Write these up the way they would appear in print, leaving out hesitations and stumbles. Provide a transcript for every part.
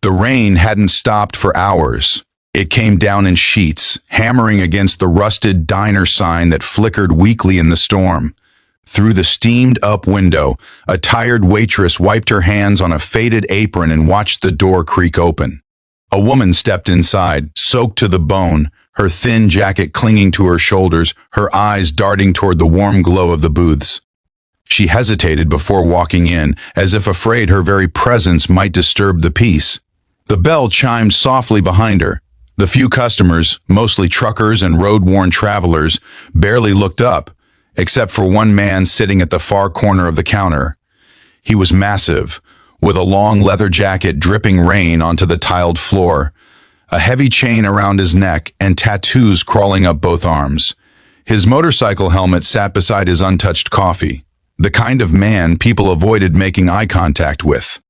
The rain hadn't stopped for hours. It came down in sheets, hammering against the rusted diner sign that flickered weakly in the storm. Through the steamed-up window, a tired waitress wiped her hands on a faded apron and watched the door creak open. A woman stepped inside, soaked to the bone, her thin jacket clinging to her shoulders, her eyes darting toward the warm glow of the booths. She hesitated before walking in, as if afraid her very presence might disturb the peace. The bell chimed softly behind her. The few customers, mostly truckers and road-worn travelers, barely looked up, except for one man sitting at the far corner of the counter. He was massive, with a long leather jacket dripping rain onto the tiled floor, a heavy chain around his neck, and tattoos crawling up both arms. His motorcycle helmet sat beside his untouched coffee, the kind of man people avoided making eye contact with.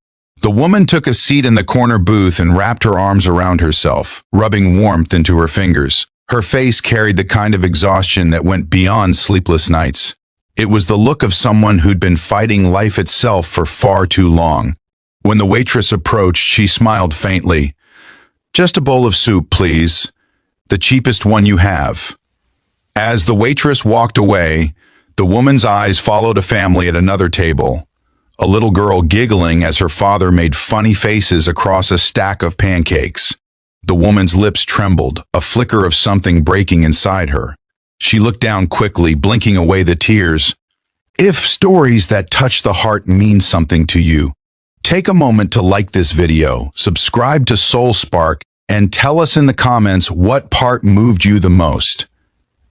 The woman took a seat in the corner booth and wrapped her arms around herself, rubbing warmth into her fingers. Her face carried the kind of exhaustion that went beyond sleepless nights. It was the look of someone who'd been fighting life itself for far too long. When the waitress approached, she smiled faintly. "Just a bowl of soup, please. The cheapest one you have." As the waitress walked away, the woman's eyes followed a family at another table. A little girl giggling as her father made funny faces across a stack of pancakes. The woman's lips trembled, a flicker of something breaking inside her. She looked down quickly, blinking away the tears. If stories that touch the heart mean something to you, take a moment to like this video, subscribe to Soul Spark, and tell us in the comments what part moved you the most.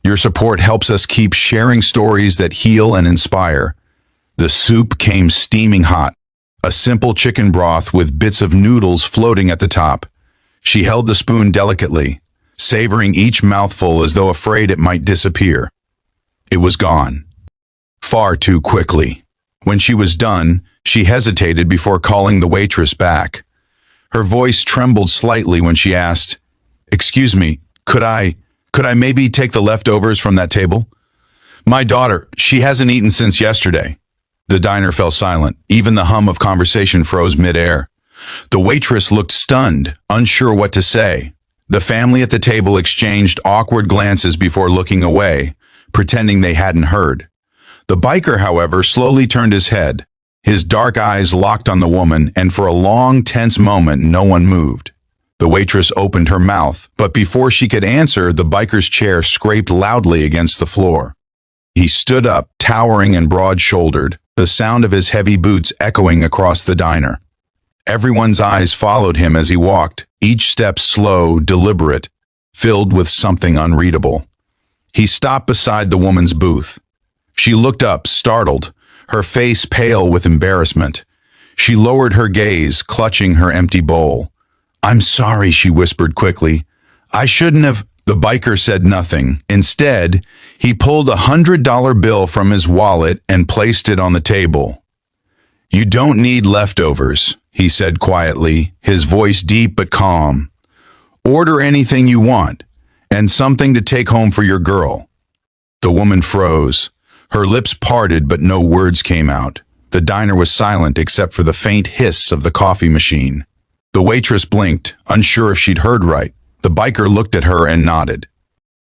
Your support helps us keep sharing stories that heal and inspire. The soup came steaming hot, a simple chicken broth with bits of noodles floating at the top. She held the spoon delicately, savoring each mouthful as though afraid it might disappear. It was gone. Far too quickly. When she was done, she hesitated before calling the waitress back. Her voice trembled slightly when she asked, "Excuse me, could I maybe take the leftovers from that table? My daughter, she hasn't eaten since yesterday." The diner fell silent. Even the hum of conversation froze mid-air. The waitress looked stunned, unsure what to say. The family at the table exchanged awkward glances before looking away, pretending they hadn't heard. The biker, however, slowly turned his head. His dark eyes locked on the woman, and for a long, tense moment, no one moved. The waitress opened her mouth, but before she could answer, the biker's chair scraped loudly against the floor. He stood up, towering and broad-shouldered, the sound of his heavy boots echoing across the diner. Everyone's eyes followed him as he walked, each step slow, deliberate, filled with something unreadable. He stopped beside the woman's booth. She looked up, startled, her face pale with embarrassment. She lowered her gaze, clutching her empty bowl. "I'm sorry," she whispered quickly. "I shouldn't have—" The biker said nothing. Instead, he pulled a $100 bill from his wallet and placed it on the table. "You don't need leftovers," he said quietly, his voice deep but calm. "Order anything you want, and something to take home for your girl." The woman froze. Her lips parted, but no words came out. The diner was silent except for the faint hiss of the coffee machine. The waitress blinked, unsure if she'd heard right. The biker looked at her and nodded.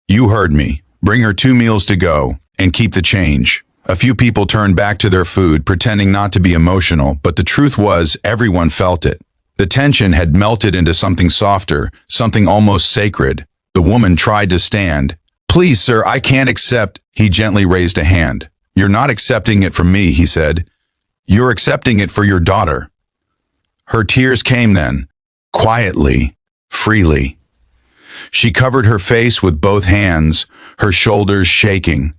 "You heard me. Bring her 2 meals to go, and keep the change." A few people turned back to their food, pretending not to be emotional, but the truth was, everyone felt it. The tension had melted into something softer, something almost sacred. The woman tried to stand. "Please, sir, I can't accept—" He gently raised a hand. "You're not accepting it from me," he said. "You're accepting it for your daughter." Her tears came then, quietly, freely. She covered her face with both hands, her shoulders shaking.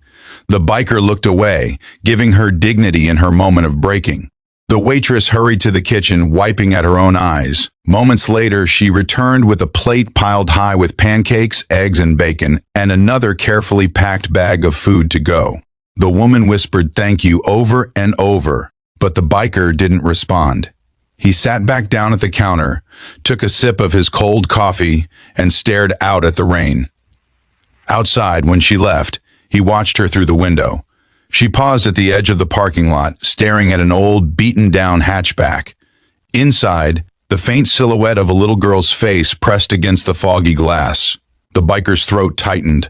The biker looked away, giving her dignity in her moment of breaking. The waitress hurried to the kitchen, wiping at her own eyes. Moments later, she returned with a plate piled high with pancakes, eggs, and bacon, and another carefully packed bag of food to go. The woman whispered thank you over and over, but the biker didn't respond. He sat back down at the counter, took a sip of his cold coffee, and stared out at the rain. Outside, when she left, he watched her through the window. She paused at the edge of the parking lot, staring at an old, beaten-down hatchback. Inside, The faint silhouette of a little girl's face pressed against the foggy glass. The biker's throat tightened.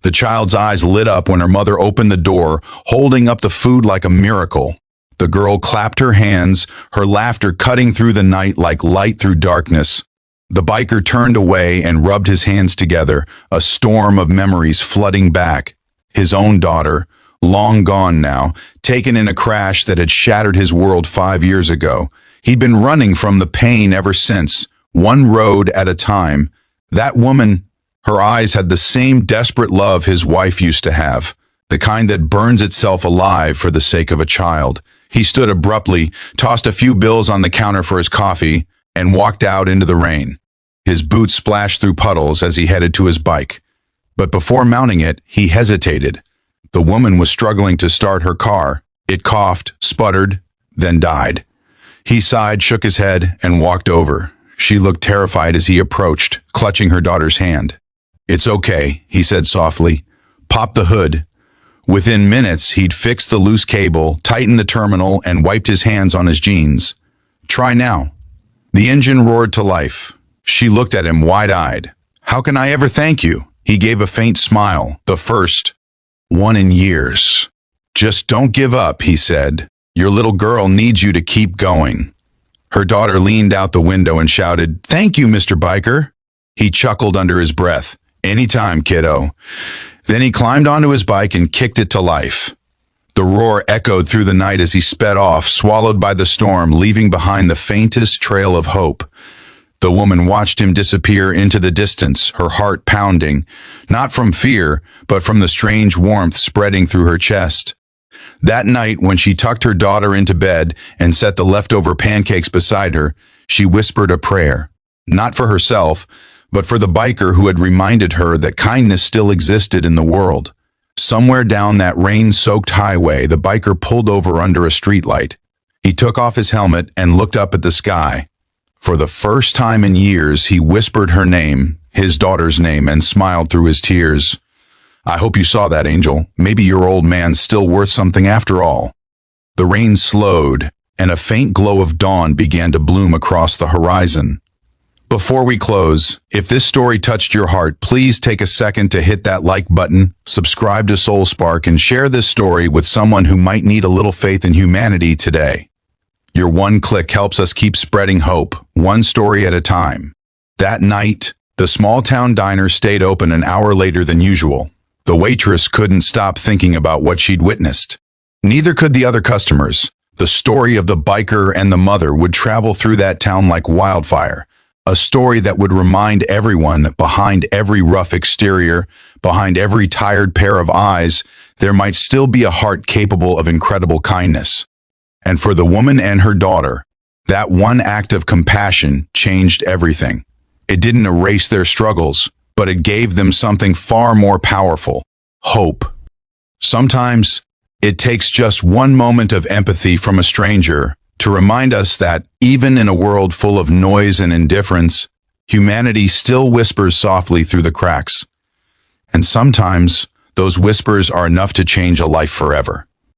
The child's eyes lit up when her mother opened the door, holding up the food like a miracle. The girl clapped her hands, her laughter cutting through the night like light through darkness. The biker turned away and rubbed his hands together, a storm of memories flooding back. His own daughter, long gone now, taken in a crash that had shattered his world 5 years ago. He'd been running from the pain ever since, one road at a time. That woman, her eyes had the same desperate love his wife used to have, the kind that burns itself alive for the sake of a child. He stood abruptly, tossed a few bills on the counter for his coffee, and walked out into the rain. His boots splashed through puddles as he headed to his bike. But before mounting it, he hesitated. The woman was struggling to start her car. It coughed, sputtered, then died. He sighed, shook his head, and walked over. She looked terrified as he approached, clutching her daughter's hand. "It's okay," he said softly. "Pop the hood." Within minutes, he'd fixed the loose cable, tightened the terminal, and wiped his hands on his jeans. "Try now." The engine roared to life. She looked at him wide-eyed. "How can I ever thank you?" He gave a faint smile, the first one in years. "Just don't give up," he said. "Your little girl needs you to keep going." Her daughter leaned out the window and shouted, "Thank you, Mr. Biker." He chuckled under his breath. "Anytime, kiddo." Then he climbed onto his bike and kicked it to life. The roar echoed through the night as he sped off, swallowed by the storm, leaving behind the faintest trail of hope. The woman watched him disappear into the distance, her heart pounding, not from fear, but from the strange warmth spreading through her chest. That night, when she tucked her daughter into bed and set the leftover pancakes beside her, she whispered a prayer, not for herself, but for the biker who had reminded her that kindness still existed in the world. Somewhere down that rain-soaked highway, the biker pulled over under a streetlight. He took off his helmet and looked up at the sky. For the first time in years, he whispered her name, his daughter's name, and smiled through his tears. "I hope you saw that, Angel. Maybe your old man's still worth something after all." The rain slowed, and a faint glow of dawn began to bloom across the horizon. Before we close, if this story touched your heart, please take a second to hit that like button, subscribe to Soul Spark, and share this story with someone who might need a little faith in humanity today. Your one click helps us keep spreading hope, one story at a time. That night, the small-town diner stayed open an hour later than usual. The waitress couldn't stop thinking about what she'd witnessed. Neither could the other customers. The story of the biker and the mother would travel through that town like wildfire. A story that would remind everyone, behind every rough exterior, behind every tired pair of eyes, there might still be a heart capable of incredible kindness. And for the woman and her daughter, that one act of compassion changed everything. It didn't erase their struggles, but it gave them something far more powerful: hope. Sometimes, it takes just one moment of empathy from a stranger to remind us that, even in a world full of noise and indifference, humanity still whispers softly through the cracks. And sometimes, those whispers are enough to change a life forever.